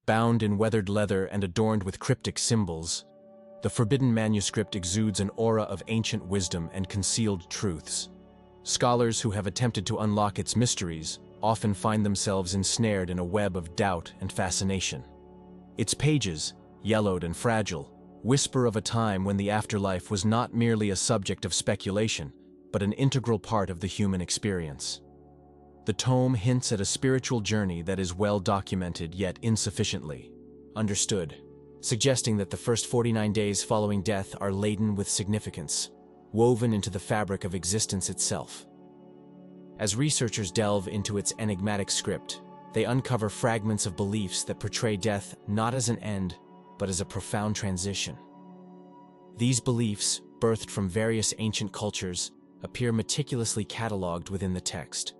Bound in weathered leather and adorned with cryptic symbols, the forbidden manuscript exudes an aura of ancient wisdom and concealed truths. Scholars who have attempted to unlock its mysteries often find themselves ensnared in a web of doubt and fascination. Its pages, yellowed and fragile, whisper of a time when the afterlife was not merely a subject of speculation, but an integral part of the human experience. The tome hints at a spiritual journey that is well documented yet insufficiently understood, suggesting that the first 49 days following death are laden with significance, woven into the fabric of existence itself. As researchers delve into its enigmatic script, they uncover fragments of beliefs that portray death not as an end, but as a profound transition. These beliefs, birthed from various ancient cultures, appear meticulously catalogued within the text.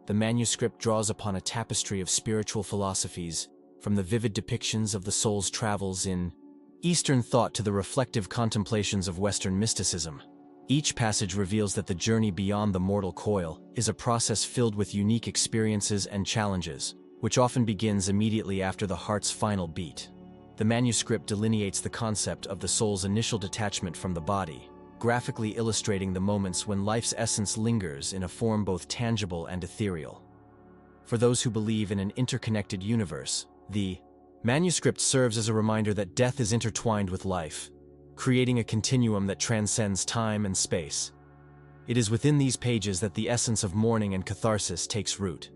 The manuscript draws upon a tapestry of spiritual philosophies, from the vivid depictions of the soul's travels in Eastern thought to the reflective contemplations of Western mysticism. Each passage reveals that the journey beyond the mortal coil is a process filled with unique experiences and challenges, which often begins immediately after the heart's final beat. The manuscript delineates the concept of the soul's initial detachment from the body, graphically illustrating the moments when life's essence lingers in a form both tangible and ethereal. For those who believe in an interconnected universe, the manuscript serves as a reminder that death is intertwined with life, creating a continuum that transcends time and space. It is within these pages that the essence of mourning and catharsis takes root,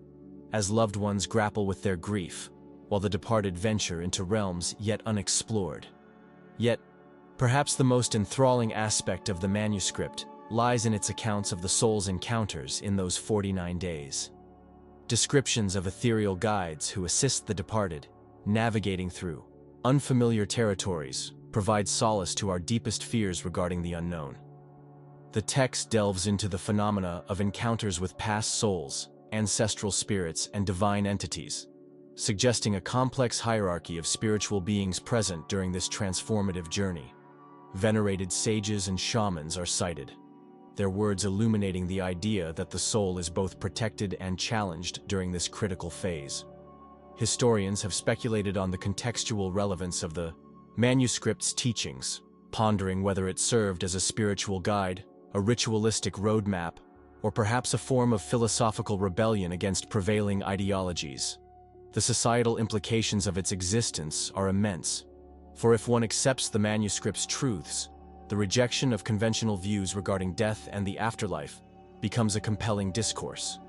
as loved ones grapple with their grief, while the departed venture into realms yet unexplored. Yet, perhaps the most enthralling aspect of the manuscript lies in its accounts of the soul's encounters in those 49 days. Descriptions of ethereal guides who assist the departed, navigating through unfamiliar territories, provide solace to our deepest fears regarding the unknown. The text delves into the phenomena of encounters with past souls, ancestral spirits, and divine entities, suggesting a complex hierarchy of spiritual beings present during this transformative journey. Venerated sages and shamans are cited, their words illuminating the idea that the soul is both protected and challenged during this critical phase. Historians have speculated on the contextual relevance of the manuscript's teachings, pondering whether it served as a spiritual guide, a ritualistic roadmap, or perhaps a form of philosophical rebellion against prevailing ideologies. The societal implications of its existence are immense, for if one accepts the manuscript's truths, the rejection of conventional views regarding death and the afterlife becomes a compelling discourse.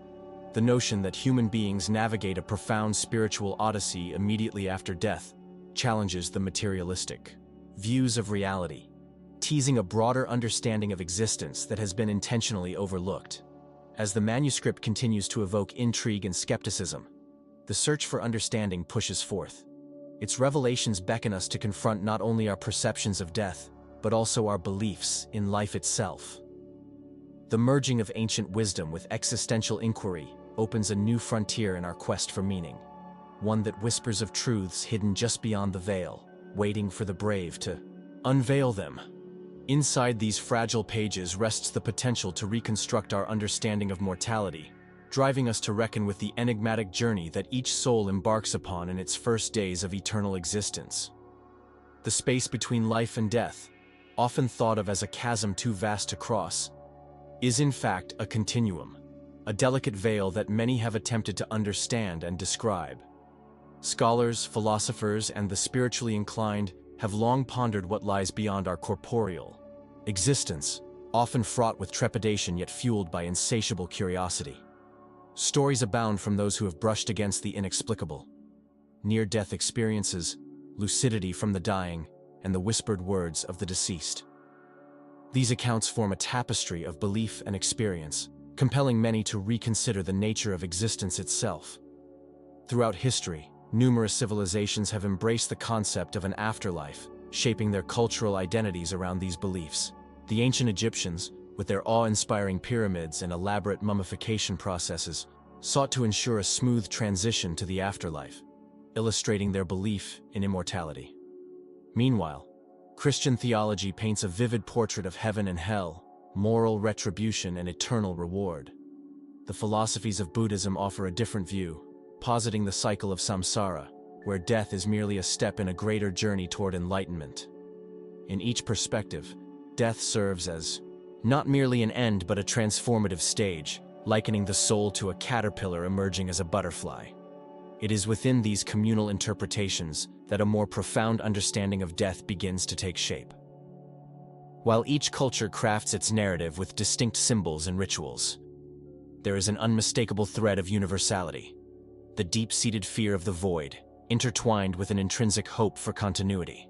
The notion that human beings navigate a profound spiritual odyssey immediately after death challenges the materialistic views of reality, teasing a broader understanding of existence that has been intentionally overlooked. As the manuscript continues to evoke intrigue and skepticism, the search for understanding pushes forth. Its revelations beckon us to confront not only our perceptions of death, but also our beliefs in life itself. The merging of ancient wisdom with existential inquiry opens a new frontier in our quest for meaning, one that whispers of truths hidden just beyond the veil, waiting for the brave to unveil them. Inside these fragile pages rests the potential to reconstruct our understanding of mortality, driving us to reckon with the enigmatic journey that each soul embarks upon in its first days of eternal existence. The space between life and death, often thought of as a chasm too vast to cross, is in fact a continuum, a delicate veil that many have attempted to understand and describe. Scholars, philosophers, and the spiritually inclined have long pondered what lies beyond our corporeal existence, often fraught with trepidation yet fueled by insatiable curiosity. Stories abound from those who have brushed against the inexplicable. Near-death experiences, lucidity from the dying, and the whispered words of the deceased. These accounts form a tapestry of belief and experience, compelling many to reconsider the nature of existence itself. Throughout history, numerous civilizations have embraced the concept of an afterlife, shaping their cultural identities around these beliefs. The ancient Egyptians, with their awe-inspiring pyramids and elaborate mummification processes, sought to ensure a smooth transition to the afterlife, illustrating their belief in immortality. Meanwhile, Christian theology paints a vivid portrait of heaven and hell, moral retribution and eternal reward. The philosophies of Buddhism offer a different view, positing the cycle of samsara, where death is merely a step in a greater journey toward enlightenment. In each perspective, death serves as not merely an end but a transformative stage, likening the soul to a caterpillar emerging as a butterfly. It is within these communal interpretations that a more profound understanding of death begins to take shape. While each culture crafts its narrative with distinct symbols and rituals, there is an unmistakable thread of universality: the deep-seated fear of the void, intertwined with an intrinsic hope for continuity.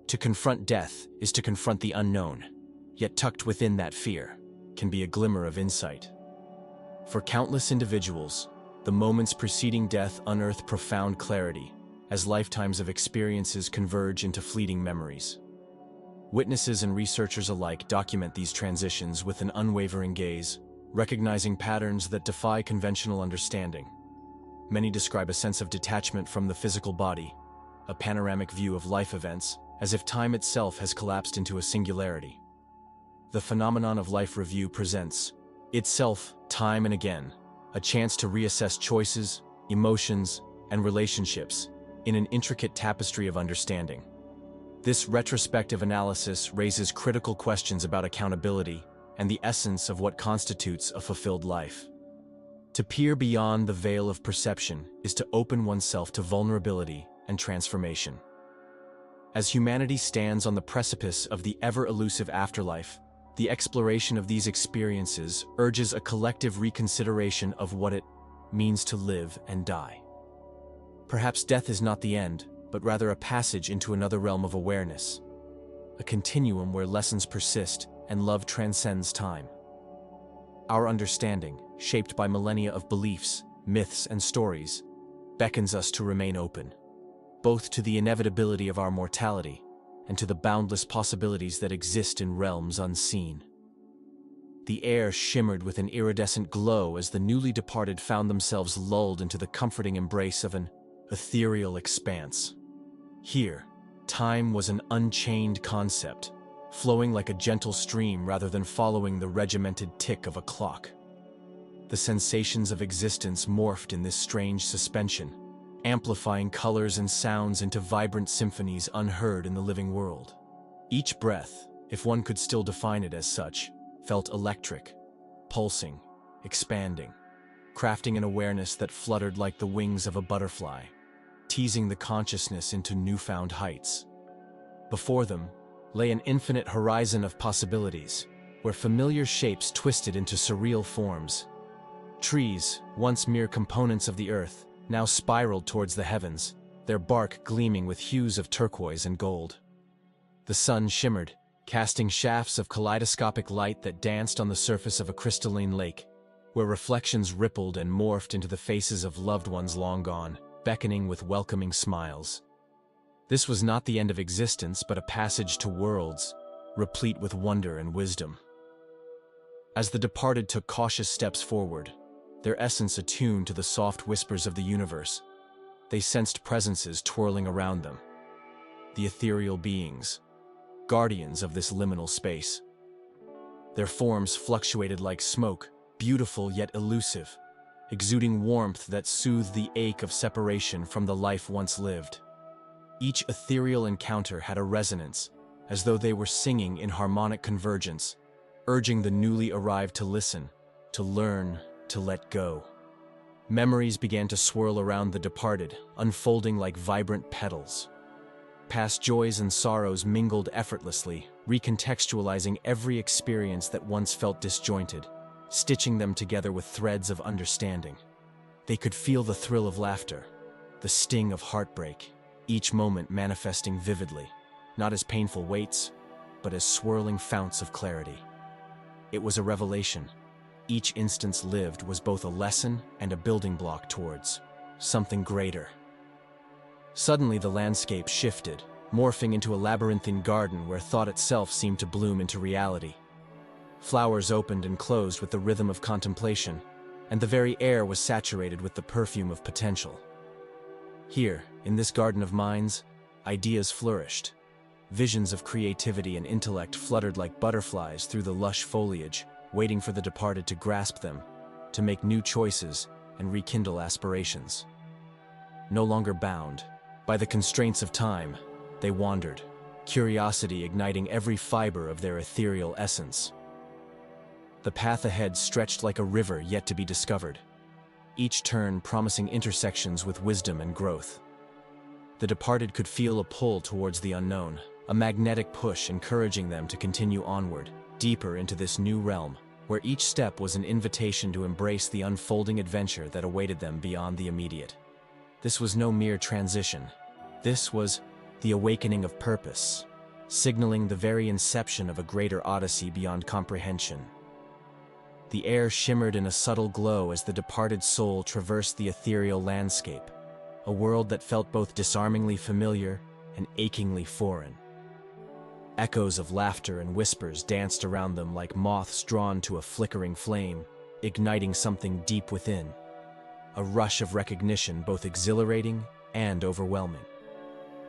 To confront death is to confront the unknown, yet tucked within that fear can be a glimmer of insight. For countless individuals, the moments preceding death unearth profound clarity, as lifetimes of experiences converge into fleeting memories. Witnesses and researchers alike document these transitions with an unwavering gaze, recognizing patterns that defy conventional understanding. Many describe a sense of detachment from the physical body, a panoramic view of life events, as if time itself has collapsed into a singularity. The phenomenon of life review presents itself time and again, a chance to reassess choices, emotions, and relationships in an intricate tapestry of understanding. This retrospective analysis raises critical questions about accountability and the essence of what constitutes a fulfilled life. To peer beyond the veil of perception is to open oneself to vulnerability and transformation. As humanity stands on the precipice of the ever-elusive afterlife, the exploration of these experiences urges a collective reconsideration of what it means to live and die. Perhaps death is not the end, but rather a passage into another realm of awareness, a continuum where lessons persist and love transcends time. Our understanding, shaped by millennia of beliefs, myths, and stories, beckons us to remain open, both to the inevitability of our mortality and to the boundless possibilities that exist in realms unseen. The air shimmered with an iridescent glow as the newly departed found themselves lulled into the comforting embrace of an ethereal expanse. Here, time was an unchained concept, flowing like a gentle stream rather than following the regimented tick of a clock. The sensations of existence morphed in this strange suspension, amplifying colors and sounds into vibrant symphonies unheard in the living world. Each breath, if one could still define it as such, felt electric, pulsing, expanding, crafting an awareness that fluttered like the wings of a butterfly, teasing the consciousness into newfound heights. Before them lay an infinite horizon of possibilities, where familiar shapes twisted into surreal forms. Trees, once mere components of the earth, now spiraled towards the heavens, their bark gleaming with hues of turquoise and gold. The sun shimmered, casting shafts of kaleidoscopic light that danced on the surface of a crystalline lake, where reflections rippled and morphed into the faces of loved ones long gone, beckoning with welcoming smiles. This was not the end of existence, but a passage to worlds, replete with wonder and wisdom. As the departed took cautious steps forward, their essence attuned to the soft whispers of the universe, they sensed presences twirling around them. The ethereal beings, guardians of this liminal space. Their forms fluctuated like smoke, beautiful yet elusive, exuding warmth that soothed the ache of separation from the life once lived. Each ethereal encounter had a resonance, as though they were singing in harmonic convergence, urging the newly arrived to listen, to learn, to let go. Memories began to swirl around the departed, unfolding like vibrant petals. Past joys and sorrows mingled effortlessly, recontextualizing every experience that once felt disjointed, stitching them together with threads of understanding. They could feel the thrill of laughter, the sting of heartbreak, each moment manifesting vividly, not as painful weights, but as swirling founts of clarity. It was a revelation. Each instance lived was both a lesson and a building block towards something greater. Suddenly the landscape shifted, morphing into a labyrinthine garden where thought itself seemed to bloom into reality. Flowers opened and closed with the rhythm of contemplation, and the very air was saturated with the perfume of potential. Here, in this garden of minds, ideas flourished. Visions of creativity and intellect fluttered like butterflies through the lush foliage, waiting for the departed to grasp them, to make new choices and rekindle aspirations. No longer bound by the constraints of time, they wandered, curiosity igniting every fiber of their ethereal essence. The path ahead stretched like a river yet to be discovered, each turn promising intersections with wisdom and growth. The departed could feel a pull towards the unknown, a magnetic push encouraging them to continue onward, deeper into this new realm, where each step was an invitation to embrace the unfolding adventure that awaited them beyond the immediate. This was no mere transition. This was the awakening of purpose, signaling the very inception of a greater odyssey beyond comprehension. The air shimmered in a subtle glow as the departed soul traversed the ethereal landscape, a world that felt both disarmingly familiar and achingly foreign. Echoes of laughter and whispers danced around them like moths drawn to a flickering flame, igniting something deep within. A rush of recognition both exhilarating and overwhelming.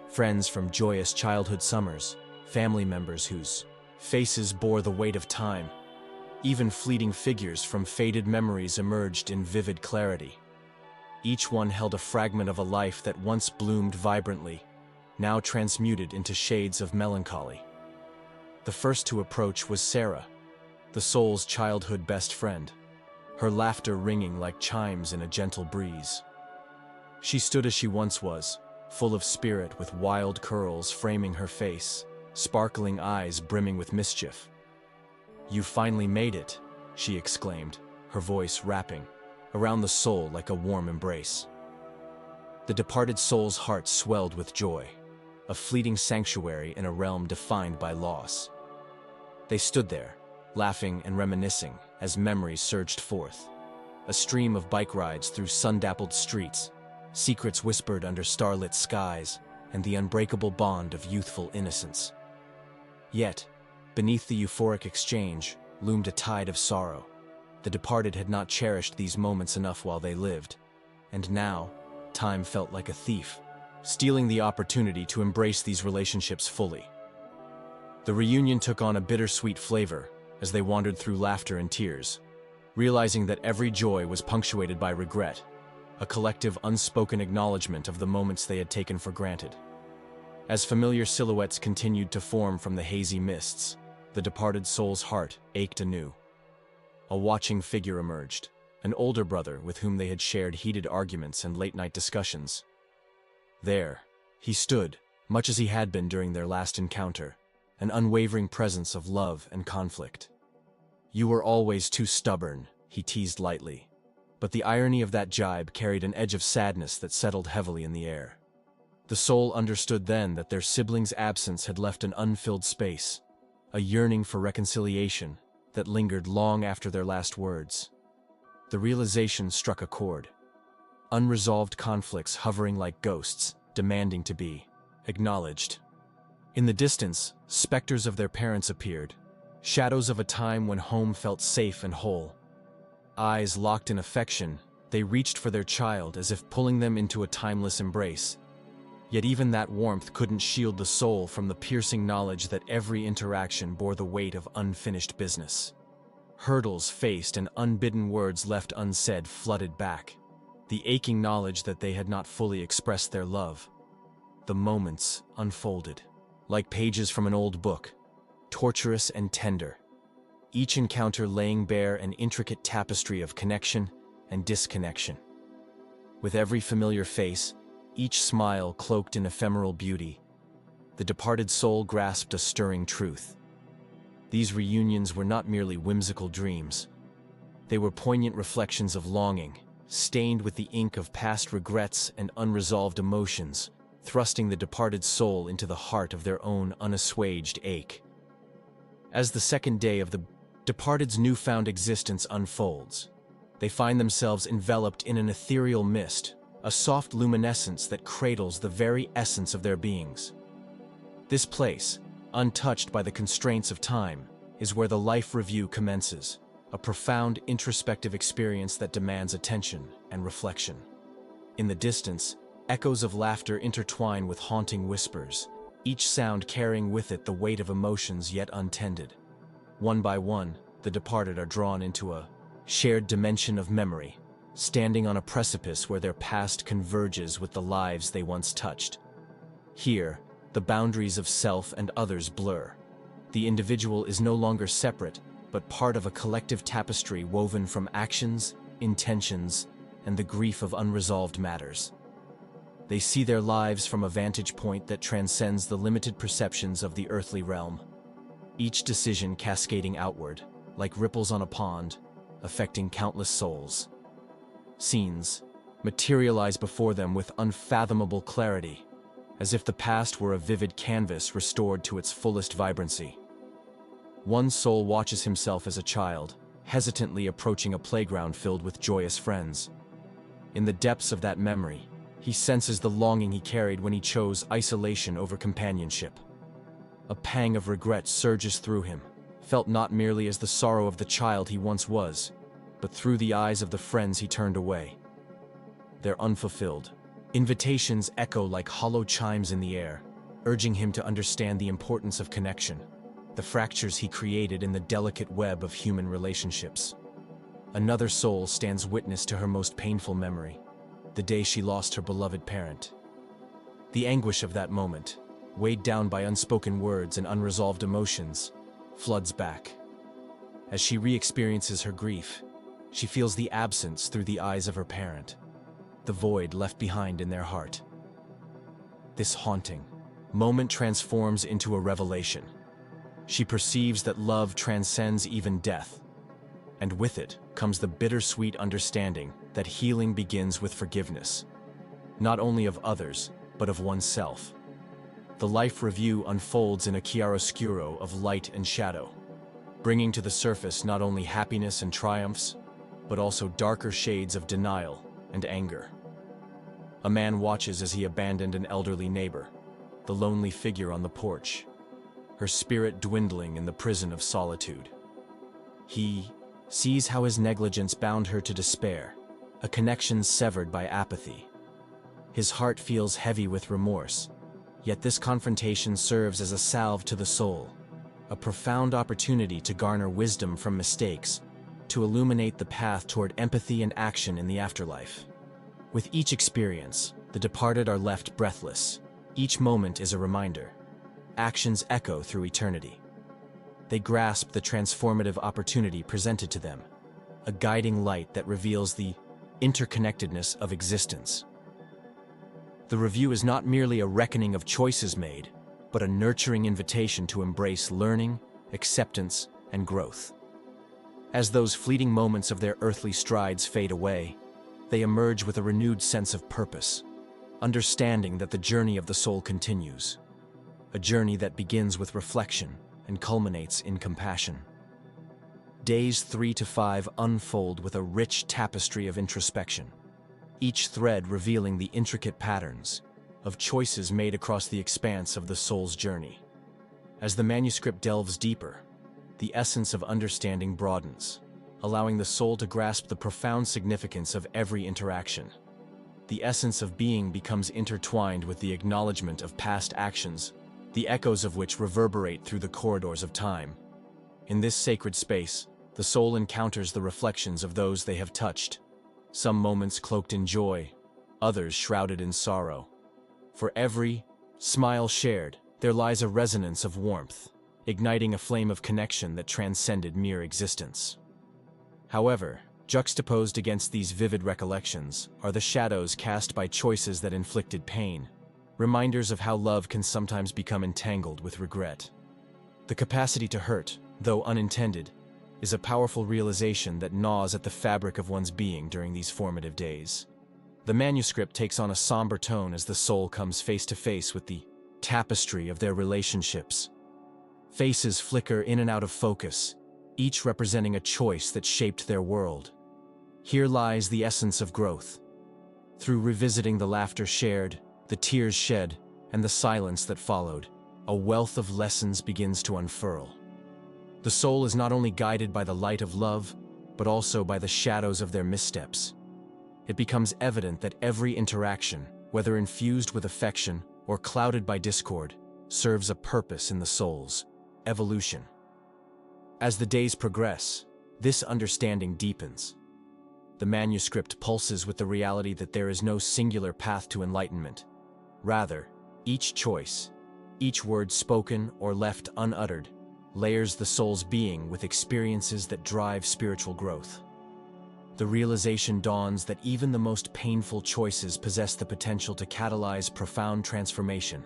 Friends from joyous childhood summers, family members whose faces bore the weight of time, even fleeting figures from faded memories emerged in vivid clarity. Each one held a fragment of a life that once bloomed vibrantly, now transmuted into shades of melancholy. The first to approach was Sarah, the soul's childhood best friend, her laughter ringing like chimes in a gentle breeze. She stood as she once was, full of spirit with wild curls framing her face, sparkling eyes brimming with mischief. "You finally made it," she exclaimed, her voice rapping around the soul like a warm embrace. The departed soul's heart swelled with joy, a fleeting sanctuary in a realm defined by loss. They stood there, laughing and reminiscing as memories surged forth. A stream of bike rides through sun-dappled streets, secrets whispered under starlit skies, and the unbreakable bond of youthful innocence. Yet, beneath the euphoric exchange, loomed a tide of sorrow. The departed had not cherished these moments enough while they lived, and now, time felt like a thief, stealing the opportunity to embrace these relationships fully. The reunion took on a bittersweet flavor as they wandered through laughter and tears, realizing that every joy was punctuated by regret, a collective unspoken acknowledgement of the moments they had taken for granted. As familiar silhouettes continued to form from the hazy mists, the departed soul's heart ached anew. A watching figure emerged, an older brother with whom they had shared heated arguments and late-night discussions. There, he stood, much as he had been during their last encounter, an unwavering presence of love and conflict. "You were always too stubborn," he teased lightly, but the irony of that jibe carried an edge of sadness that settled heavily in the air. The soul understood then that their sibling's absence had left an unfilled space, a yearning for reconciliation that lingered long after their last words. The realization struck a chord. Unresolved conflicts hovering like ghosts, demanding to be acknowledged. In the distance, specters of their parents appeared, shadows of a time when home felt safe and whole. Eyes locked in affection, they reached for their child as if pulling them into a timeless embrace. Yet even that warmth couldn't shield the soul from the piercing knowledge that every interaction bore the weight of unfinished business. Hurdles faced and unbidden words left unsaid flooded back, the aching knowledge that they had not fully expressed their love. The moments unfolded, like pages from an old book, torturous and tender, each encounter laying bare an intricate tapestry of connection and disconnection. With every familiar face, each smile cloaked in ephemeral beauty, the departed soul grasped a stirring truth. These reunions were not merely whimsical dreams. They were poignant reflections of longing, stained with the ink of past regrets and unresolved emotions, thrusting the departed soul into the heart of their own unassuaged ache. As the second day of the departed's newfound existence unfolds, they find themselves enveloped in an ethereal mist, a soft luminescence that cradles the very essence of their beings. This place, untouched by the constraints of time, is where the life review commences, a profound introspective experience that demands attention and reflection. In the distance, echoes of laughter intertwine with haunting whispers, each sound carrying with it the weight of emotions yet untended. One by one, the departed are drawn into a shared dimension of memory, standing on a precipice where their past converges with the lives they once touched. Here, the boundaries of self and others blur. The individual is no longer separate, but part of a collective tapestry woven from actions, intentions, and the grief of unresolved matters. They see their lives from a vantage point that transcends the limited perceptions of the earthly realm, each decision cascading outward, like ripples on a pond, affecting countless souls. Scenes materialize before them with unfathomable clarity, as if the past were a vivid canvas restored to its fullest vibrancy. One soul watches himself as a child, hesitantly approaching a playground filled with joyous friends. In the depths of that memory, he senses the longing he carried when he chose isolation over companionship. A pang of regret surges through him, felt not merely as the sorrow of the child he once was, but through the eyes of the friends he turned away. They're unfulfilled. Invitations echo like hollow chimes in the air, urging him to understand the importance of connection, the fractures he created in the delicate web of human relationships. Another soul stands witness to her most painful memory, the day she lost her beloved parent. The anguish of that moment, weighed down by unspoken words and unresolved emotions, floods back. As she re-experiences her grief, she feels the absence through the eyes of her parent, the void left behind in their heart. This haunting moment transforms into a revelation. She perceives that love transcends even death, and with it comes the bittersweet understanding that healing begins with forgiveness, not only of others, but of oneself. The life review unfolds in a chiaroscuro of light and shadow, bringing to the surface not only happiness and triumphs, but also darker shades of denial and anger. A man watches as he abandoned an elderly neighbor, the lonely figure on the porch, her spirit dwindling in the prison of solitude. He sees how his negligence bound her to despair, a connection severed by apathy. His heart feels heavy with remorse, yet this confrontation serves as a salve to the soul, a profound opportunity to garner wisdom from mistakes, to illuminate the path toward empathy and action in the afterlife. With each experience, the departed are left breathless. Each moment is a reminder. Actions echo through eternity. They grasp the transformative opportunity presented to them, a guiding light that reveals the interconnectedness of existence. The review is not merely a reckoning of choices made, but a nurturing invitation to embrace learning, acceptance, and growth. As those fleeting moments of their earthly strides fade away, they emerge with a renewed sense of purpose, understanding that the journey of the soul continues, a journey that begins with reflection and culminates in compassion. Days 3 to 5 unfold with a rich tapestry of introspection, each thread revealing the intricate patterns of choices made across the expanse of the soul's journey. As the manuscript delves deeper, the essence of understanding broadens, allowing the soul to grasp the profound significance of every interaction. The essence of being becomes intertwined with the acknowledgement of past actions, the echoes of which reverberate through the corridors of time. In this sacred space, the soul encounters the reflections of those they have touched, some moments cloaked in joy, others shrouded in sorrow. For every smile shared, there lies a resonance of warmth, igniting a flame of connection that transcended mere existence. However, juxtaposed against these vivid recollections are the shadows cast by choices that inflicted pain, reminders of how love can sometimes become entangled with regret. The capacity to hurt, though unintended, is a powerful realization that gnaws at the fabric of one's being during these formative days. The manuscript takes on a somber tone as the soul comes face to face with the tapestry of their relationships. Faces flicker in and out of focus, each representing a choice that shaped their world. Here lies the essence of growth. Through revisiting the laughter shared, the tears shed, and the silence that followed, a wealth of lessons begins to unfurl. The soul is not only guided by the light of love, but also by the shadows of their missteps. It becomes evident that every interaction, whether infused with affection or clouded by discord, serves a purpose in the soul's evolution. As the days progress, this understanding deepens. the manuscript pulses with the reality that there is no singular path to enlightenment. Rather, each choice, each word spoken or left unuttered, layers the soul's being with experiences that drive spiritual growth. The realization dawns that even the most painful choices possess the potential to catalyze profound transformation,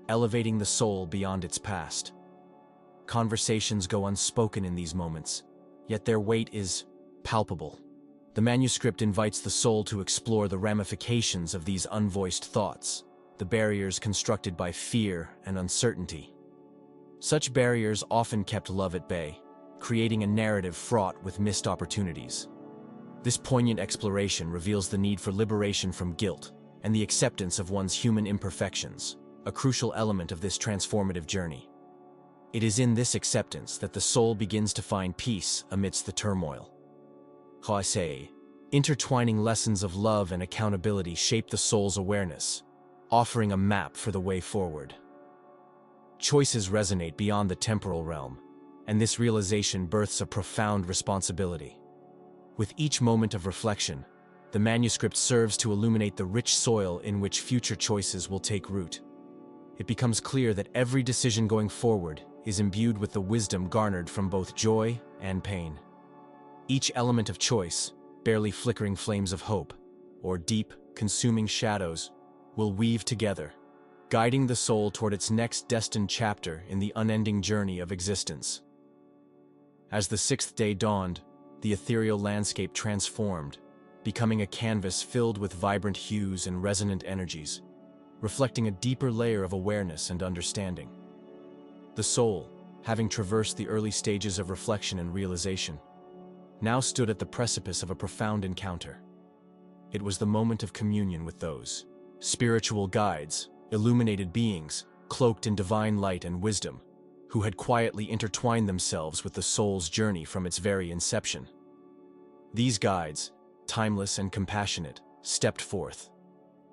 elevating the soul beyond its past. Conversations go unspoken in these moments, yet their weight is palpable. The manuscript invites the soul to explore the ramifications of these unvoiced thoughts, the barriers constructed by fear and uncertainty. Such barriers often kept love at bay, creating a narrative fraught with missed opportunities. This poignant exploration reveals the need for liberation from guilt and the acceptance of one's human imperfections, a crucial element of this transformative journey. It is in this acceptance that the soul begins to find peace amidst the turmoil. Intertwining lessons of love and accountability shape the soul's awareness, offering a map for the way forward. Choices resonate beyond the temporal realm, and this realization births a profound responsibility. With each moment of reflection, the manuscript serves to illuminate the rich soil in which future choices will take root. It becomes clear that every decision going forward is imbued with the wisdom garnered from both joy and pain. Each element of choice, barely flickering flames of hope, or deep, consuming shadows, will weave together, guiding the soul toward its next destined chapter in the unending journey of existence. As the sixth day dawned, the ethereal landscape transformed, becoming a canvas filled with vibrant hues and resonant energies, reflecting a deeper layer of awareness and understanding. The soul, having traversed the early stages of reflection and realization, now stood at the precipice of a profound encounter. It was the moment of communion with those spiritual guides, illuminated beings, cloaked in divine light and wisdom, who had quietly intertwined themselves with the soul's journey from its very inception. These guides, timeless and compassionate, stepped forth,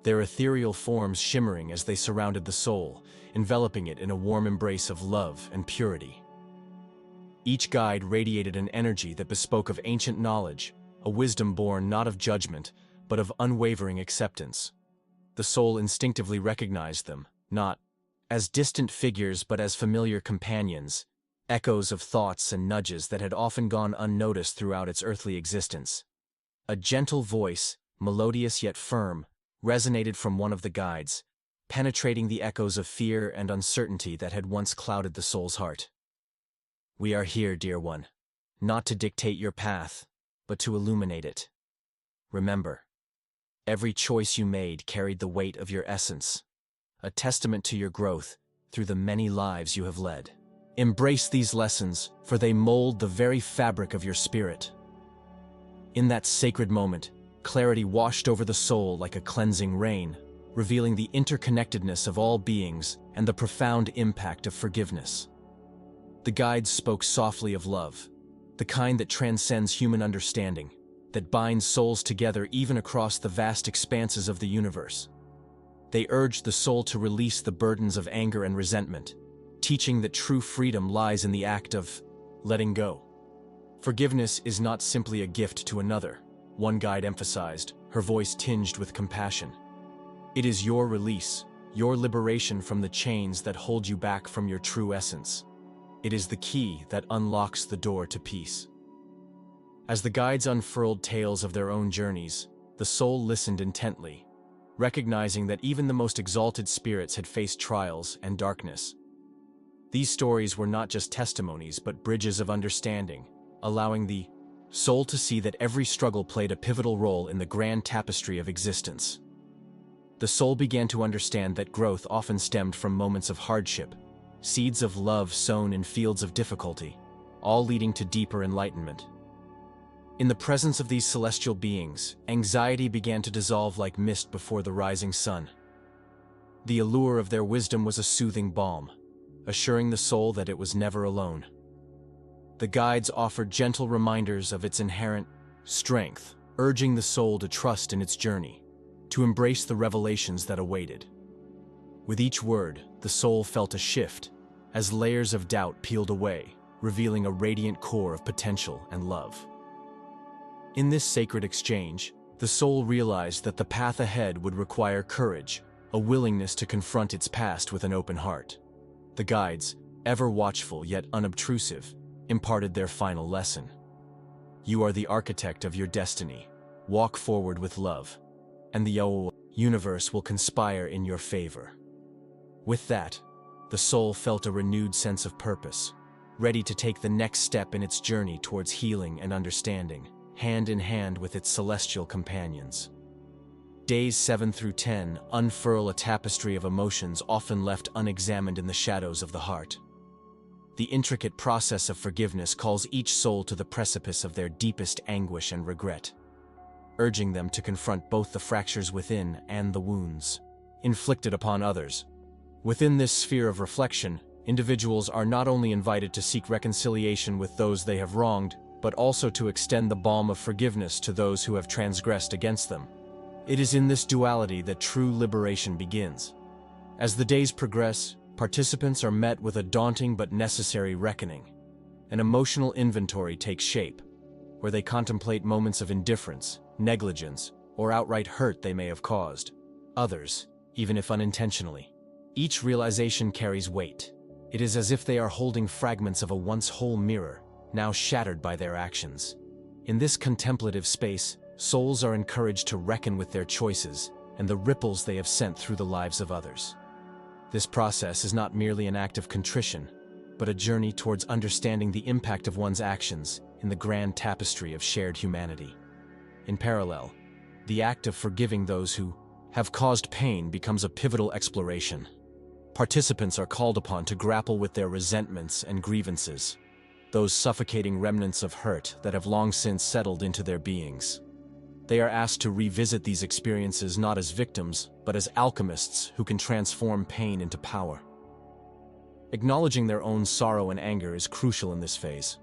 their ethereal forms shimmering as they surrounded the soul, enveloping it in a warm embrace of love and purity. Each guide radiated an energy that bespoke of ancient knowledge, a wisdom born not of judgment, but of unwavering acceptance. The soul instinctively recognized them, not as distant figures but as familiar companions, echoes of thoughts and nudges that had often gone unnoticed throughout its earthly existence. A gentle voice, melodious yet firm, resonated from one of the guides, penetrating the echoes of fear and uncertainty that had once clouded the soul's heart. "We are here, dear one, not to dictate your path, but to illuminate it. Remember, every choice you made carried the weight of your essence, a testament to your growth through the many lives you have led. Embrace these lessons, for they mold the very fabric of your spirit." In that sacred moment, clarity washed over the soul like a cleansing rain, revealing the interconnectedness of all beings and the profound impact of forgiveness. The guides spoke softly of love, the kind that transcends human understanding, that binds souls together even across the vast expanses of the universe. They urged the soul to release the burdens of anger and resentment, teaching that true freedom lies in the act of letting go. Forgiveness is not simply a gift to another, one guide emphasized, her voice tinged with compassion. It is your release, your liberation from the chains that hold you back from your true essence. It is the key that unlocks the door to peace. As the guides unfurled tales of their own journeys, the soul listened intently, recognizing that even the most exalted spirits had faced trials and darkness. These stories were not just testimonies but bridges of understanding, allowing the soul to see that every struggle played a pivotal role in the grand tapestry of existence. The soul began to understand that growth often stemmed from moments of hardship, seeds of love sown in fields of difficulty, all leading to deeper enlightenment. In the presence of these celestial beings, anxiety began to dissolve like mist before the rising sun. The allure of their wisdom was a soothing balm, assuring the soul that it was never alone. The guides offered gentle reminders of its inherent strength, urging the soul to trust in its journey, to embrace the revelations that awaited. With each word, the soul felt a shift, as layers of doubt peeled away, revealing a radiant core of potential and love. In this sacred exchange, the soul realized that the path ahead would require courage, a willingness to confront its past with an open heart. The guides, ever watchful yet unobtrusive, imparted their final lesson. You are the architect of your destiny. Walk forward with love, and the universe will conspire in your favor. With that, the soul felt a renewed sense of purpose, ready to take the next step in its journey towards healing and understanding, hand in hand with its celestial companions. Days 7 through 10 unfurl a tapestry of emotions often left unexamined in the shadows of the heart. The intricate process of forgiveness calls each soul to the precipice of their deepest anguish and regret, urging them to confront both the fractures within and the wounds inflicted upon others. Within this sphere of reflection, individuals are not only invited to seek reconciliation with those they have wronged, but also to extend the balm of forgiveness to those who have transgressed against them. It is in this duality that true liberation begins. As the days progress, participants are met with a daunting but necessary reckoning. An emotional inventory takes shape, where they contemplate moments of indifference, negligence, or outright hurt they may have caused others, even if unintentionally. Each realization carries weight. It is as if they are holding fragments of a once whole mirror, now shattered by their actions. In this contemplative space, souls are encouraged to reckon with their choices and the ripples they have sent through the lives of others. This process is not merely an act of contrition, but a journey towards understanding the impact of one's actions in the grand tapestry of shared humanity. In parallel, the act of forgiving those who have caused pain becomes a pivotal exploration. Participants are called upon to grapple with their resentments and grievances, those suffocating remnants of hurt that have long since settled into their beings. They are asked to revisit these experiences not as victims, but as alchemists who can transform pain into power. Acknowledging their own sorrow and anger is crucial in this phase,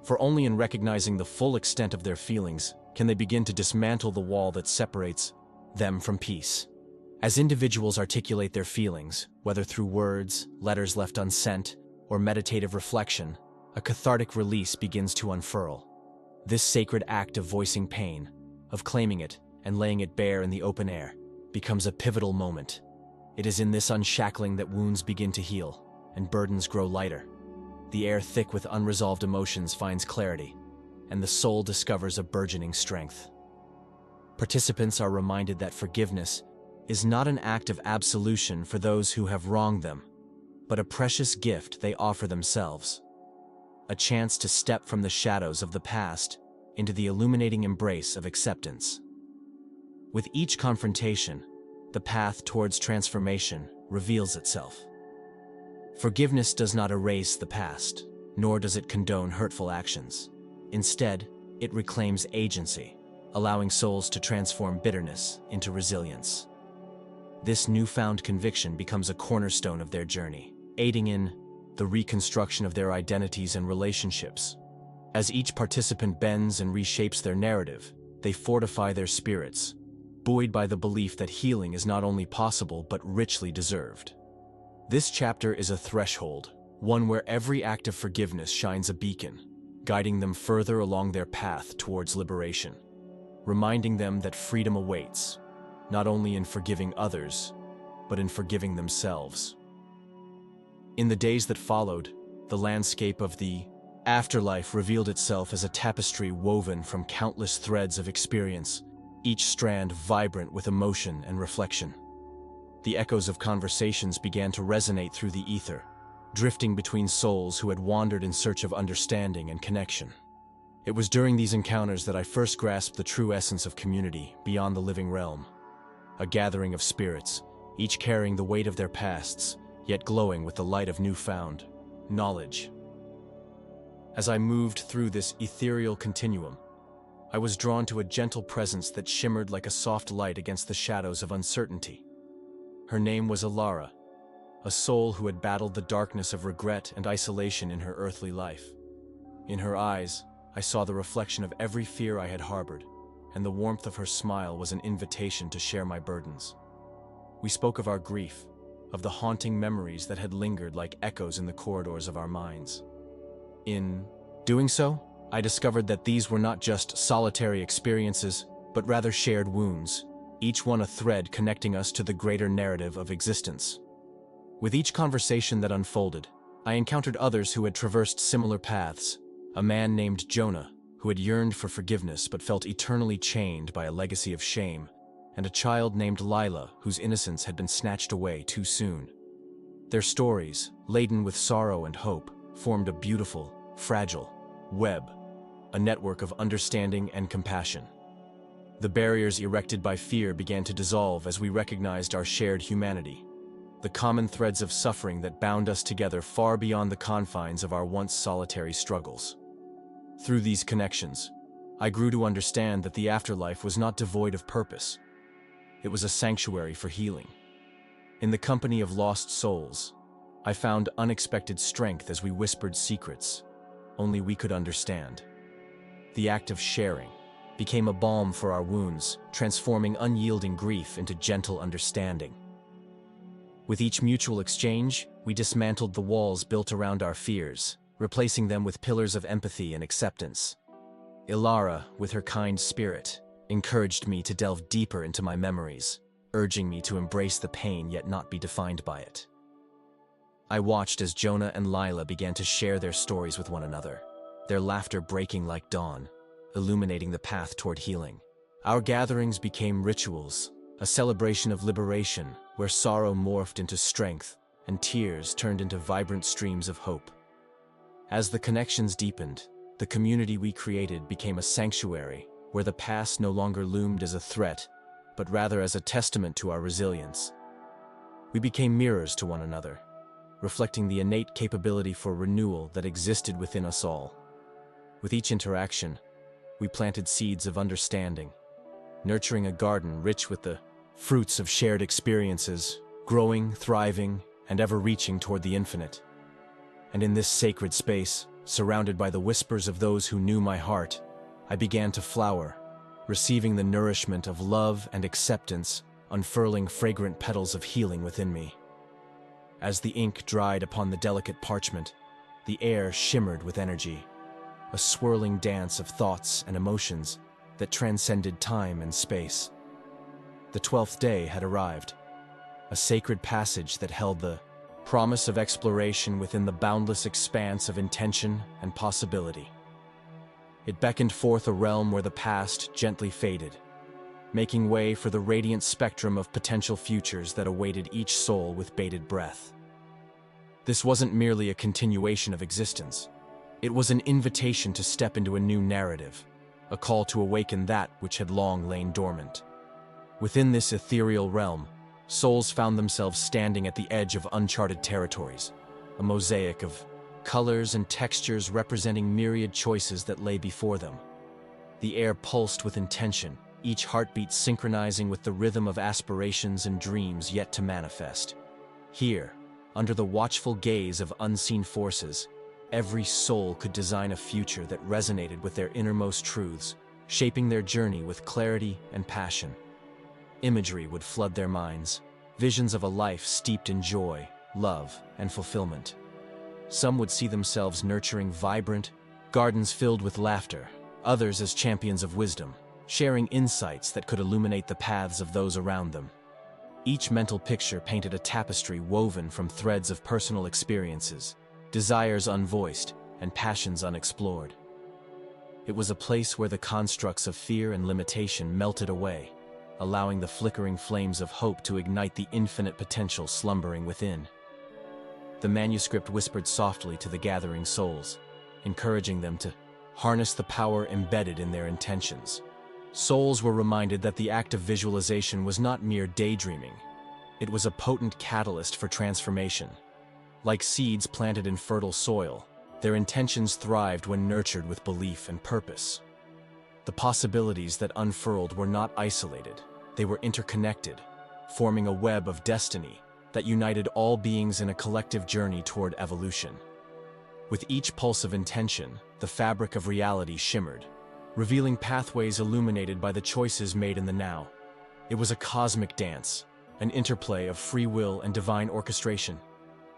for only in recognizing the full extent of their feelings can they begin to dismantle the wall that separates them from peace. As individuals articulate their feelings, whether through words, letters left unsent, or meditative reflection, a cathartic release begins to unfurl. This sacred act of voicing pain, of claiming it and laying it bare in the open air, becomes a pivotal moment. It is in this unshackling that wounds begin to heal and burdens grow lighter. The air thick with unresolved emotions finds clarity, and the soul discovers a burgeoning strength. Participants are reminded that forgiveness is not an act of absolution for those who have wronged them, but a precious gift they offer themselves. A chance to step from the shadows of the past into the illuminating embrace of acceptance. With each confrontation, the path towards transformation reveals itself. Forgiveness does not erase the past, nor does it condone hurtful actions. Instead, it reclaims agency, allowing souls to transform bitterness into resilience. This newfound conviction becomes a cornerstone of their journey, aiding in the reconstruction of their identities and relationships. As each participant bends and reshapes their narrative, they fortify their spirits, buoyed by the belief that healing is not only possible but richly deserved. This chapter is a threshold, one where every act of forgiveness shines a beacon, guiding them further along their path towards liberation, reminding them that freedom awaits, not only in forgiving others, but in forgiving themselves. In the days that followed, the landscape of the afterlife revealed itself as a tapestry woven from countless threads of experience, each strand vibrant with emotion and reflection. The echoes of conversations began to resonate through the ether, drifting between souls who had wandered in search of understanding and connection. It was during these encounters that I first grasped the true essence of community beyond the living realm. A gathering of spirits, each carrying the weight of their pasts, yet glowing with the light of newfound knowledge. As I moved through this ethereal continuum, I was drawn to a gentle presence that shimmered like a soft light against the shadows of uncertainty. Her name was Alara, a soul who had battled the darkness of regret and isolation in her earthly life. In her eyes, I saw the reflection of every fear I had harbored, and the warmth of her smile was an invitation to share my burdens. We spoke of our grief, of the haunting memories that had lingered like echoes in the corridors of our minds. In doing so, I discovered that these were not just solitary experiences, but rather shared wounds, each one a thread connecting us to the greater narrative of existence. With each conversation that unfolded, I encountered others who had traversed similar paths. A man named Jonah, who had yearned for forgiveness but felt eternally chained by a legacy of shame, and a child named Lila, whose innocence had been snatched away too soon. Their stories, laden with sorrow and hope, formed a beautiful, fragile web, a network of understanding and compassion. The barriers erected by fear began to dissolve as we recognized our shared humanity, the common threads of suffering that bound us together far beyond the confines of our once solitary struggles. Through these connections, I grew to understand that the afterlife was not devoid of purpose. It was a sanctuary for healing. In the company of lost souls, I found unexpected strength as we whispered secrets only we could understand. The act of sharing became a balm for our wounds, transforming unyielding grief into gentle understanding. With each mutual exchange, we dismantled the walls built around our fears, replacing them with pillars of empathy and acceptance. Ilara, with her kind spirit, encouraged me to delve deeper into my memories, urging me to embrace the pain yet not be defined by it. I watched as Jonah and Lila began to share their stories with one another, their laughter breaking like dawn, illuminating the path toward healing. Our gatherings became rituals, a celebration of liberation where sorrow morphed into strength and tears turned into vibrant streams of hope. As the connections deepened, the community we created became a sanctuary where the past no longer loomed as a threat, but rather as a testament to our resilience. We became mirrors to one another, reflecting the innate capability for renewal that existed within us all. With each interaction, we planted seeds of understanding, nurturing a garden rich with the fruits of shared experiences, growing, thriving, and ever reaching toward the infinite. And in this sacred space, surrounded by the whispers of those who knew my heart, I began to flower, receiving the nourishment of love and acceptance, unfurling fragrant petals of healing within me. As the ink dried upon the delicate parchment, the air shimmered with energy, a swirling dance of thoughts and emotions that transcended time and space. The 12th day had arrived, a sacred passage that held the promise of exploration within the boundless expanse of intention and possibility. It beckoned forth a realm where the past gently faded, making way for the radiant spectrum of potential futures that awaited each soul with bated breath. This wasn't merely a continuation of existence. It was an invitation to step into a new narrative, a call to awaken that which had long lain dormant. Within this ethereal realm, souls found themselves standing at the edge of uncharted territories, a mosaic of colors and textures representing myriad choices that lay before them. The air pulsed with intention, each heartbeat synchronizing with the rhythm of aspirations and dreams yet to manifest. Here, under the watchful gaze of unseen forces, every soul could design a future that resonated with their innermost truths, shaping their journey with clarity and passion. Imagery would flood their minds, visions of a life steeped in joy, love, and fulfillment. Some would see themselves nurturing vibrant gardens filled with laughter, others as champions of wisdom, sharing insights that could illuminate the paths of those around them. Each mental picture painted a tapestry woven from threads of personal experiences, desires unvoiced, and passions unexplored. It was a place where the constructs of fear and limitation melted away, allowing the flickering flames of hope to ignite the infinite potential slumbering within. The manuscript whispered softly to the gathering souls, encouraging them to harness the power embedded in their intentions. Souls were reminded that the act of visualization was not mere daydreaming. It was a potent catalyst for transformation. Like seeds planted in fertile soil, their intentions thrived when nurtured with belief and purpose. The possibilities that unfurled were not isolated. They were interconnected, forming a web of destiny that united all beings in a collective journey toward evolution. With each pulse of intention, the fabric of reality shimmered, revealing pathways illuminated by the choices made in the now. It was a cosmic dance, an interplay of free will and divine orchestration.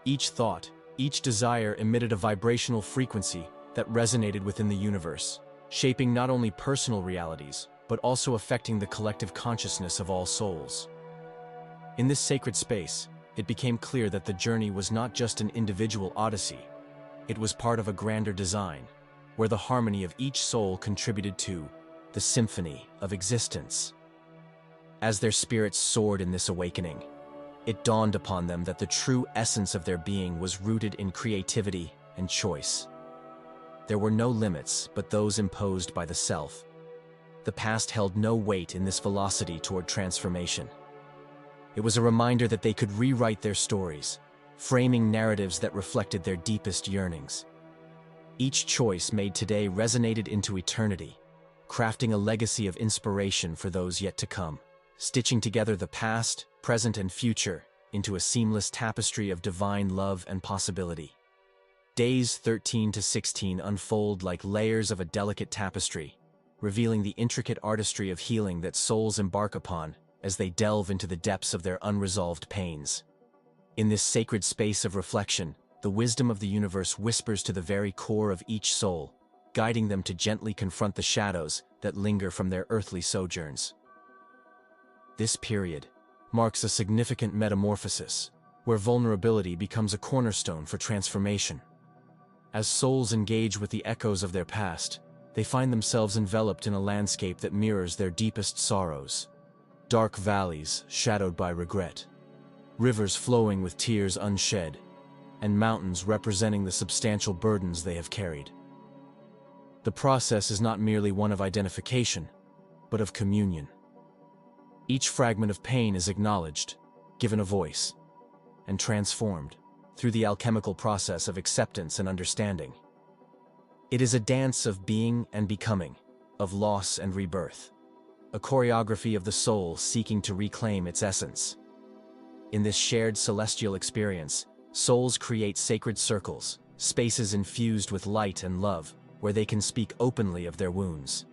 Each thought, each desire emitted a vibrational frequency, that resonated within the universe, shaping not only personal realities, but also affecting the collective consciousness of all souls. In this sacred space, it became clear that the journey was not just an individual odyssey. It was part of a grander design, where the harmony of each soul contributed to the symphony of existence. As their spirits soared in this awakening, it dawned upon them that the true essence of their being was rooted in creativity and choice. There were no limits but those imposed by the self. The past held no weight in this velocity toward transformation. It was a reminder that they could rewrite their stories, framing narratives that reflected their deepest yearnings. Each choice made today resonated into eternity, crafting a legacy of inspiration for those yet to come, stitching together the past, present, and future into a seamless tapestry of divine love and possibility. Days 13 to 16 unfold like layers of a delicate tapestry, revealing the intricate artistry of healing that souls embark upon as they delve into the depths of their unresolved pains. In this sacred space of reflection, the wisdom of the universe whispers to the very core of each soul, guiding them to gently confront the shadows that linger from their earthly sojourns. This period marks a significant metamorphosis, where vulnerability becomes a cornerstone for transformation. As souls engage with the echoes of their past, they find themselves enveloped in a landscape that mirrors their deepest sorrows. Dark valleys shadowed by regret, rivers flowing with tears unshed, and mountains representing the substantial burdens they have carried. The process is not merely one of identification, but of communion. Each fragment of pain is acknowledged, given a voice, and transformed through the alchemical process of acceptance and understanding. It is a dance of being and becoming, of loss and rebirth, a choreography of the soul seeking to reclaim its essence. In this shared celestial experience, souls create sacred circles, spaces infused with light and love, where they can speak openly of their wounds.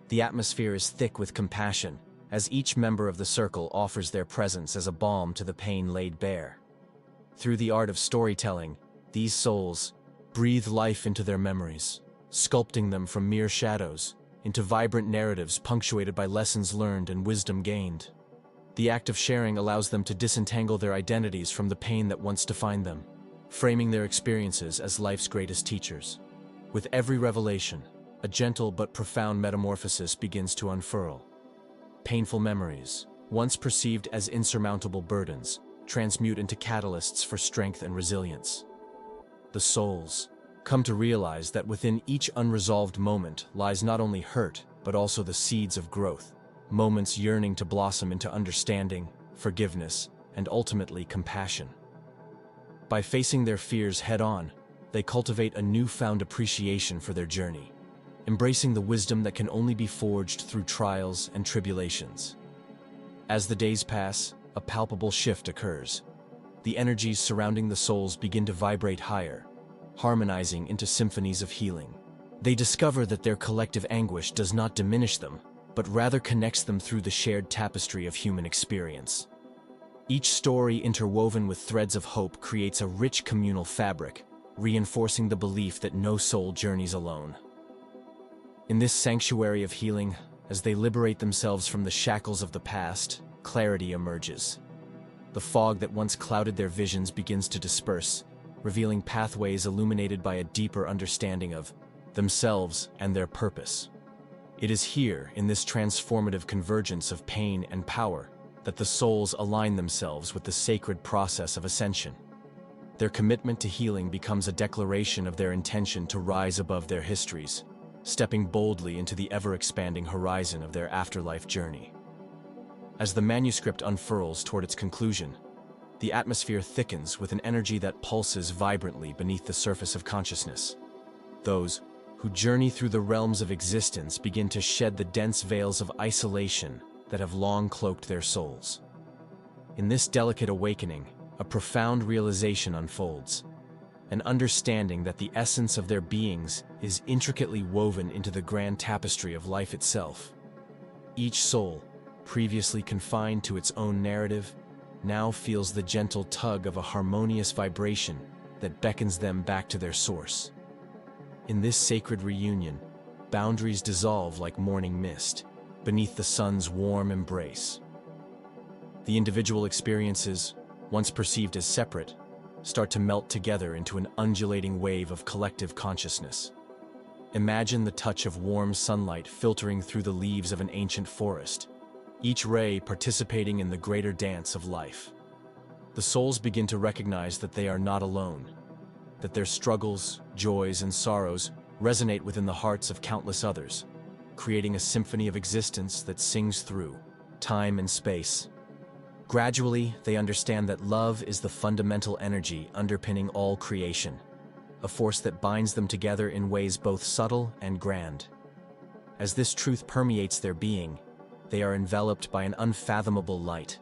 The atmosphere is thick with compassion, as each member of the circle offers their presence as a balm to the pain laid bare. Through the art of storytelling, these souls breathe life into their memories, sculpting them from mere shadows into vibrant narratives punctuated by lessons learned and wisdom gained. The act of sharing allows them to disentangle their identities from the pain that once defined them, framing their experiences as life's greatest teachers. With every revelation, a gentle but profound metamorphosis begins to unfurl. Painful memories, once perceived as insurmountable burdens, transmute into catalysts for strength and resilience. The souls come to realize that within each unresolved moment lies not only hurt, but also the seeds of growth, moments yearning to blossom into understanding, forgiveness, and ultimately compassion. By facing their fears head-on, they cultivate a newfound appreciation for their journey, embracing the wisdom that can only be forged through trials and tribulations. As the days pass, a palpable shift occurs. The energies surrounding the souls begin to vibrate higher, harmonizing into symphonies of healing. They discover that their collective anguish does not diminish them, but rather connects them through the shared tapestry of human experience. Each story interwoven with threads of hope creates a rich communal fabric, reinforcing the belief that no soul journeys alone. In this sanctuary of healing, as they liberate themselves from the shackles of the past, clarity emerges. The fog that once clouded their visions begins to disperse, revealing pathways illuminated by a deeper understanding of themselves and their purpose. It is here, in this transformative convergence of pain and power, that the souls align themselves with the sacred process of ascension. Their commitment to healing becomes a declaration of their intention to rise above their histories, stepping boldly into the ever-expanding horizon of their afterlife journey. As the manuscript unfurls toward its conclusion, the atmosphere thickens with an energy that pulses vibrantly beneath the surface of consciousness. Those who journey through the realms of existence begin to shed the dense veils of isolation that have long cloaked their souls. In this delicate awakening, a profound realization unfolds, an understanding that the essence of their beings is intricately woven into the grand tapestry of life itself. Each soul, previously confined to its own narrative, now feels the gentle tug of a harmonious vibration that beckons them back to their source. In this sacred reunion, boundaries dissolve like morning mist, beneath the sun's warm embrace. The individual experiences, once perceived as separate, start to melt together into an undulating wave of collective consciousness. Imagine the touch of warm sunlight filtering through the leaves of an ancient forest, each ray participating in the greater dance of life. The souls begin to recognize that they are not alone, that their struggles, joys, and sorrows resonate within the hearts of countless others, creating a symphony of existence that sings through time and space. Gradually, they understand that love is the fundamental energy underpinning all creation, a force that binds them together in ways both subtle and grand. As this truth permeates their being, they are enveloped by an unfathomable light,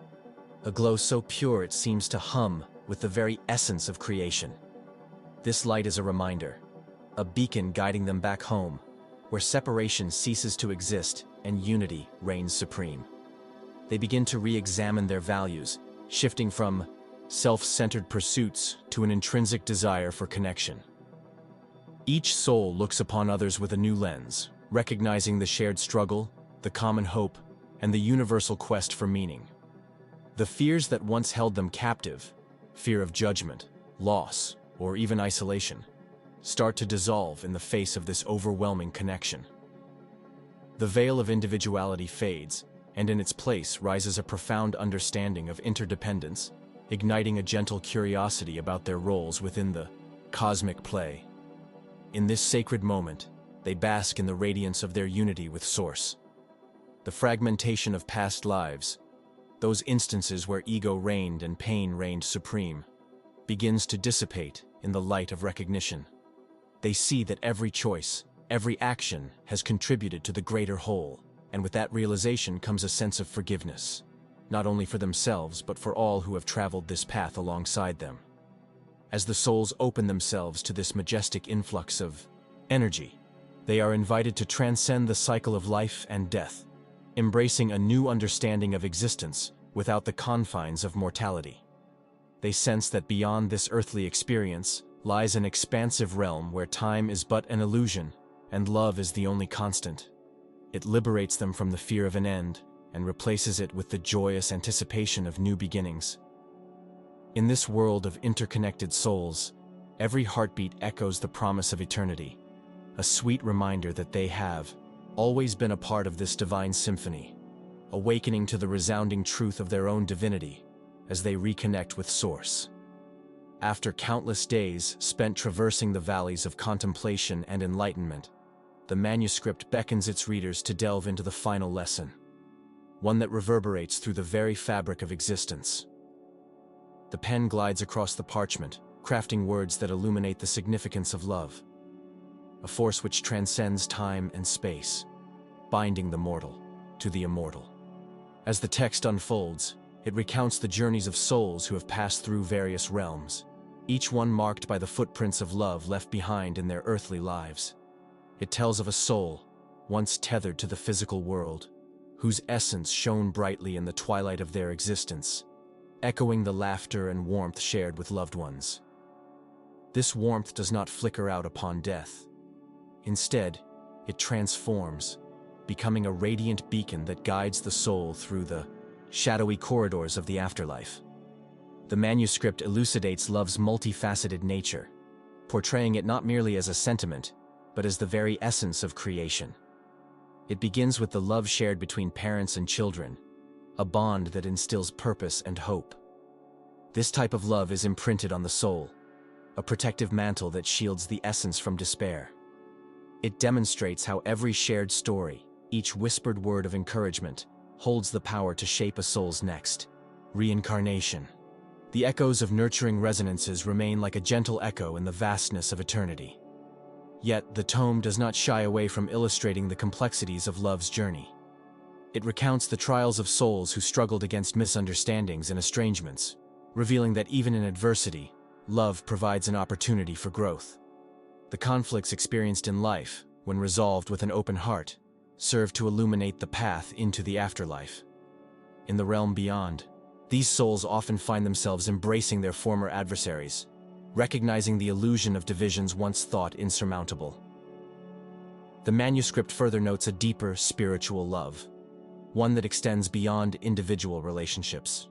a glow so pure it seems to hum with the very essence of creation. This light is a reminder, a beacon guiding them back home, where separation ceases to exist and unity reigns supreme. They begin to re-examine their values, shifting from self-centered pursuits to an intrinsic desire for connection. Each soul looks upon others with a new lens, recognizing the shared struggle, the common hope, and the universal quest for meaning. The fears that once held them captive, fear of judgment, loss, or even isolation, start to dissolve in the face of this overwhelming connection. The veil of individuality fades, and in its place rises a profound understanding of interdependence, igniting a gentle curiosity about their roles within the cosmic play. In this sacred moment, they bask in the radiance of their unity with Source. The fragmentation of past lives, those instances where ego reigned and pain reigned supreme, begins to dissipate in the light of recognition. They see that every choice, every action has contributed to the greater whole, and with that realization comes a sense of forgiveness, not only for themselves but for all who have traveled this path alongside them. As the souls open themselves to this majestic influx of energy, they are invited to transcend the cycle of life and death, embracing a new understanding of existence without the confines of mortality. They sense that beyond this earthly experience lies an expansive realm where time is but an illusion and love is the only constant. It liberates them from the fear of an end and replaces it with the joyous anticipation of new beginnings. In this world of interconnected souls, every heartbeat echoes the promise of eternity, a sweet reminder that they have always been a part of this divine symphony, awakening to the resounding truth of their own divinity as they reconnect with Source. After countless days spent traversing the valleys of contemplation and enlightenment, the manuscript beckons its readers to delve into the final lesson, one that reverberates through the very fabric of existence. The pen glides across the parchment, crafting words that illuminate the significance of love, a force which transcends time and space, binding the mortal to the immortal. As the text unfolds, it recounts the journeys of souls who have passed through various realms, each one marked by the footprints of love left behind in their earthly lives. It tells of a soul, once tethered to the physical world, whose essence shone brightly in the twilight of their existence, echoing the laughter and warmth shared with loved ones. This warmth does not flicker out upon death. Instead, it transforms, becoming a radiant beacon that guides the soul through the shadowy corridors of the afterlife. The manuscript elucidates love's multifaceted nature, portraying it not merely as a sentiment, but as the very essence of creation. It begins with the love shared between parents and children, a bond that instills purpose and hope. This type of love is imprinted on the soul, a protective mantle that shields the essence from despair. It demonstrates how every shared story, each whispered word of encouragement, holds the power to shape a soul's next reincarnation. The echoes of nurturing resonances remain like a gentle echo in the vastness of eternity. Yet, the tome does not shy away from illustrating the complexities of love's journey. It recounts the trials of souls who struggled against misunderstandings and estrangements, revealing that even in adversity, love provides an opportunity for growth. The conflicts experienced in life, when resolved with an open heart, serve to illuminate the path into the afterlife. In the realm beyond, these souls often find themselves embracing their former adversaries, recognizing the illusion of divisions once thought insurmountable. The manuscript further notes a deeper spiritual love, one that extends beyond individual relationships.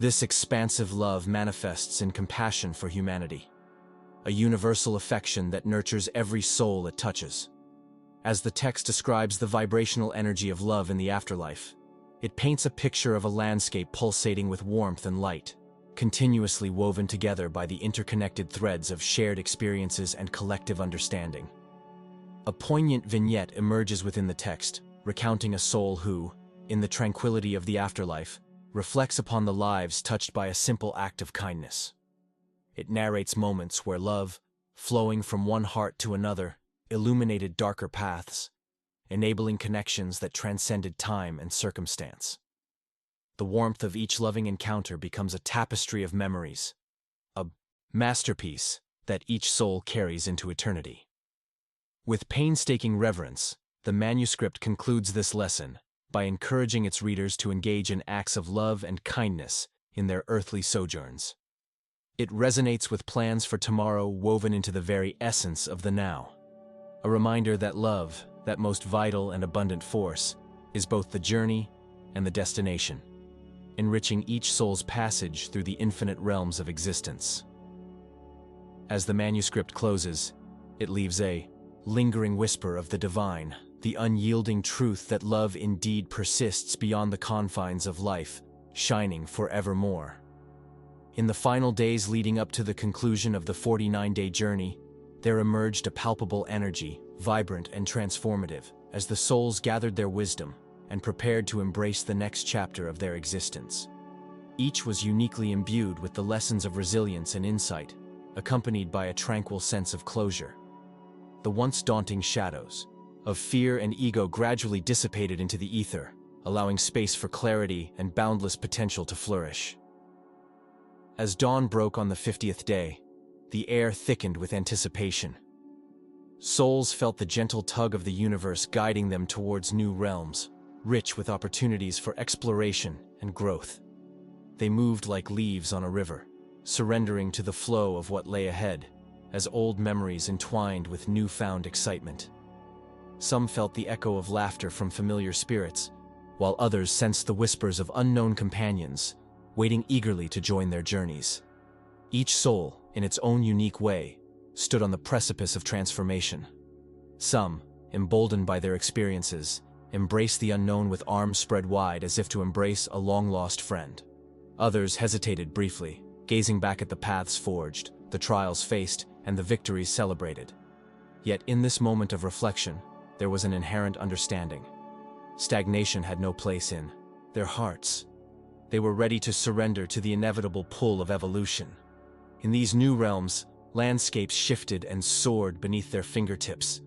This expansive love manifests in compassion for humanity, a universal affection that nurtures every soul it touches. As the text describes the vibrational energy of love in the afterlife, it paints a picture of a landscape pulsating with warmth and light, continuously woven together by the interconnected threads of shared experiences and collective understanding. A poignant vignette emerges within the text, recounting a soul who, in the tranquility of the afterlife, reflects upon the lives touched by a simple act of kindness. It narrates moments where love, flowing from one heart to another, illuminated darker paths, enabling connections that transcended time and circumstance. The warmth of each loving encounter becomes a tapestry of memories, a masterpiece that each soul carries into eternity. With painstaking reverence, the manuscript concludes this lesson by encouraging its readers to engage in acts of love and kindness in their earthly sojourns. It resonates with plans for tomorrow woven into the very essence of the now. A reminder that love, that most vital and abundant force, is both the journey and the destination, enriching each soul's passage through the infinite realms of existence. As the manuscript closes, it leaves a lingering whisper of the divine, the unyielding truth that love indeed persists beyond the confines of life, shining forevermore. In the final days leading up to the conclusion of the 49-day journey, there emerged a palpable energy, vibrant and transformative, as the souls gathered their wisdom and prepared to embrace the next chapter of their existence. Each was uniquely imbued with the lessons of resilience and insight, accompanied by a tranquil sense of closure. The once daunting shadows of fear and ego gradually dissipated into the ether, allowing space for clarity and boundless potential to flourish. As dawn broke on the 50th day, the air thickened with anticipation. Souls felt the gentle tug of the universe guiding them towards new realms, rich with opportunities for exploration and growth. They moved like leaves on a river, surrendering to the flow of what lay ahead, as old memories entwined with newfound excitement. Some felt the echo of laughter from familiar spirits, while others sensed the whispers of unknown companions, waiting eagerly to join their journeys. Each soul, in its own unique way, stood on the precipice of transformation. Some, emboldened by their experiences, embraced the unknown with arms spread wide as if to embrace a long-lost friend. Others hesitated briefly, gazing back at the paths forged, the trials faced, and the victories celebrated. Yet in this moment of reflection, there was an inherent understanding. Stagnation had no place in their hearts. They were ready to surrender to the inevitable pull of evolution. In these new realms, landscapes shifted and soared beneath their fingertips.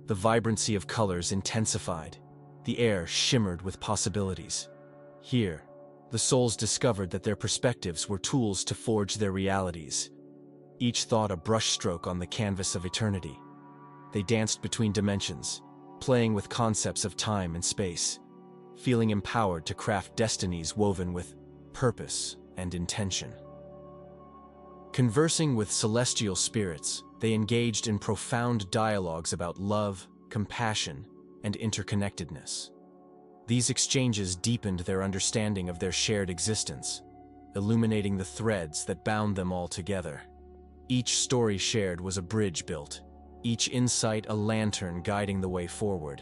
The vibrancy of colors intensified. The air shimmered with possibilities. Here, the souls discovered that their perspectives were tools to forge their realities, each thought a brushstroke on the canvas of eternity. They danced between dimensions, playing with concepts of time and space, feeling empowered to craft destinies woven with purpose and intention. Conversing with celestial spirits, they engaged in profound dialogues about love, compassion, and interconnectedness. These exchanges deepened their understanding of their shared existence, illuminating the threads that bound them all together. Each story shared was a bridge built, each insight a lantern guiding the way forward.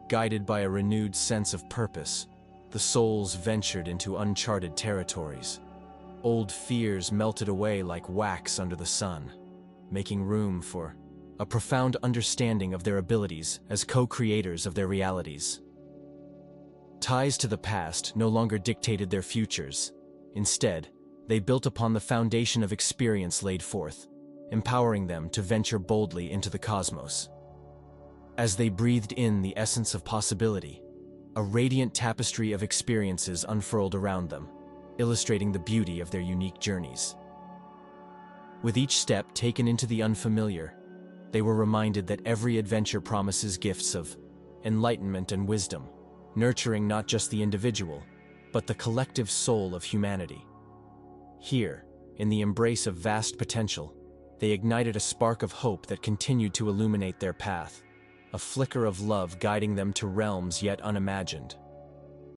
Guided by a renewed sense of purpose, the souls ventured into uncharted territories. Old fears melted away like wax under the sun, making room for a profound understanding of their abilities as co-creators of their realities. Ties to the past no longer dictated their futures. Instead, they built upon the foundation of experience laid forth, empowering them to venture boldly into the cosmos. As they breathed in the essence of possibility, a radiant tapestry of experiences unfurled around them, illustrating the beauty of their unique journeys. With each step taken into the unfamiliar, they were reminded that every adventure promises gifts of enlightenment and wisdom, nurturing not just the individual, but the collective soul of humanity. Here, in the embrace of vast potential, they ignited a spark of hope that continued to illuminate their path, a flicker of love guiding them to realms yet unimagined.